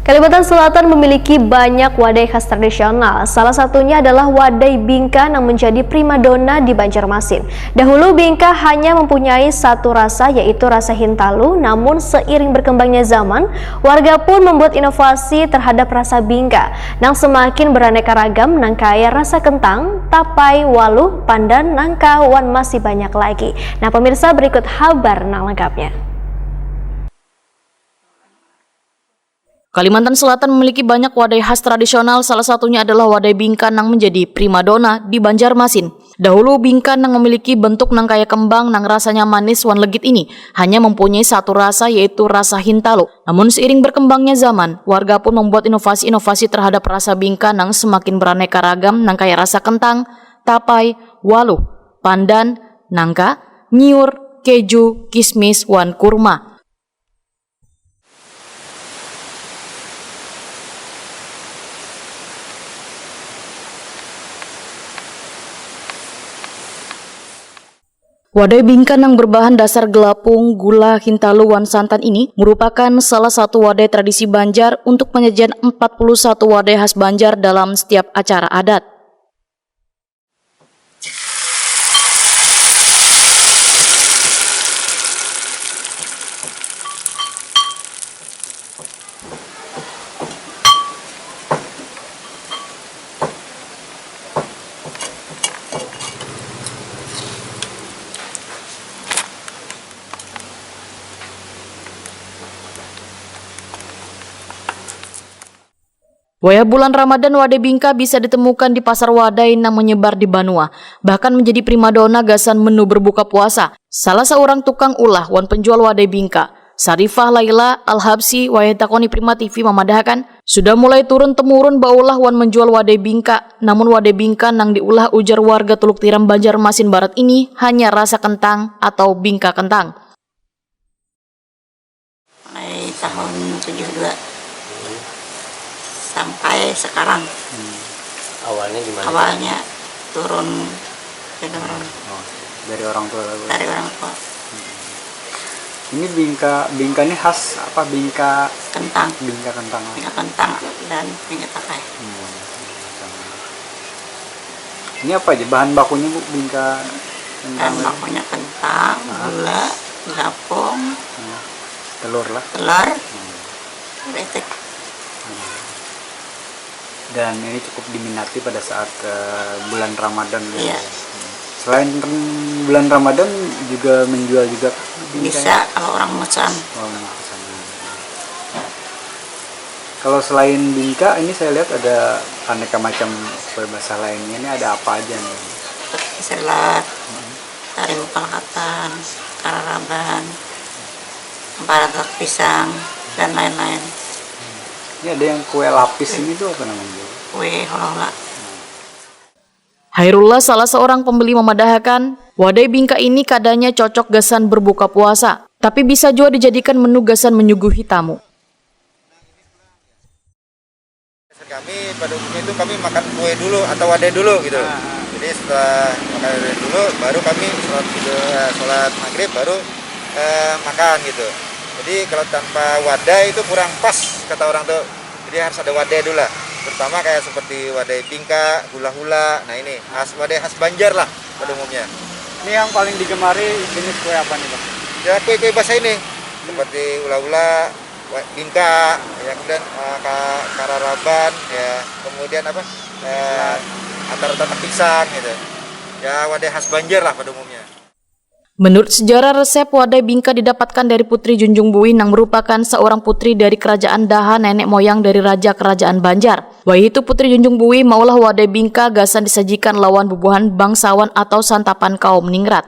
Kalimantan Selatan memiliki banyak wadai khas tradisional. Salah satunya adalah wadai bingka yang menjadi primadona di Banjarmasin. Dahulu bingka hanya mempunyai satu rasa, yaitu rasa Hintalu. Namun seiring berkembangnya zaman, warga pun membuat inovasi terhadap rasa bingka yang semakin beraneka ragam, nang kaya rasa kentang, tapai, waluh, pandan, nangka, wan masih banyak lagi. Nah pemirsa, berikut kabar lengkapnya. Kalimantan Selatan memiliki banyak wadai khas tradisional, salah satunya adalah wadai bingkan yang menjadi primadona di Banjarmasin. Dahulu bingkan yang memiliki bentuk nang kaya kembang nang rasanya manis wan legit ini hanya mempunyai satu rasa, yaitu rasa Hintalu. Namun seiring berkembangnya zaman, warga pun membuat inovasi-inovasi terhadap rasa bingkan yang semakin beraneka ragam nang kaya rasa kentang, tapai, waluh, pandan, nangka, nyiur, keju, kismis, wan kurma. Wadai bingkan yang berbahan dasar gelapung, gula, Hintalu, wan santan ini merupakan salah satu wadai tradisi Banjar untuk penyajian 41 wadai khas Banjar dalam setiap acara adat. Wayah bulan Ramadan, wadai bingka bisa ditemukan di pasar wadai yang menyebar di Banua, bahkan menjadi primadona gasan menu berbuka puasa. Salah seorang tukang ulah wan penjual wadai bingka, Sarifah Laila Al-Habsi, wayah takoni Prima TV memadahkan, sudah mulai turun-temurun baulah wan menjual wadai bingka. Namun wadai bingka nang diulah ujar warga Teluk Tiram Banjarmasin Barat ini hanya rasa kentang atau bingka kentang. Mulai tahun 72 sampai sekarang. Awalnya gimana? Awalnya turun Dari orang tua lalu. dari orang tua. Ini bingka ini khas apa? Bingka Kentang, kentang. minyak kentang dan minyak tapai. Ini apa aja bahan bakunya Bu? Bingka Dan kentang. bakunya kentang, gula, gapung, Telur lah. telur, retek. Dan ini cukup diminati pada saat bulan Ramadan. Iya. Selain bulan Ramadan juga menjual juga bingka. Bisa kalau orang mesan. Oh, sama. Kalau selain bingka, ini saya lihat ada aneka macam kue basah lainnya. Ini ada apa aja nih? Seperti selat, tari palkatan, kararaban, empal pisang, dan lain-lain. Ini ada yang kue lapis ini tuh apa namanya? Kue hola-hola. Hairullah, salah seorang pembeli, memadahkan, wadai bingka ini kadanya cocok gasan berbuka puasa, tapi bisa juga dijadikan menu gasan menyuguhi tamu. Kami pada umumnya itu kami makan kue dulu atau wadai dulu gitu. Jadi setelah makan wadai dulu, baru kami sholat maghrib baru makan gitu. Jadi kalau tanpa wadai itu kurang pas kata orang tuh. Jadi harus ada wadai dulu lah. Terutama kayak seperti wadai bingka, hula-hula. Nah ini wadai khas Banjar lah pada umumnya. Ini yang paling digemari jenis kue apa nih Bang? Ya kue-kue basah ini seperti hula-hula, bingka, ya kemudian kararaban, ya kemudian apa antar pisang gitu. Ya wadai khas Banjar lah pada umumnya. Menurut sejarah, resep wadai bingka didapatkan dari Putri Junjung Buin yang merupakan seorang putri dari kerajaan Daha, nenek moyang dari Raja Kerajaan Banjar. Wahai itu Putri Junjung Buin maulah wadai bingka gasan disajikan lawan bubuhan bangsawan atau santapan kaum ningrat.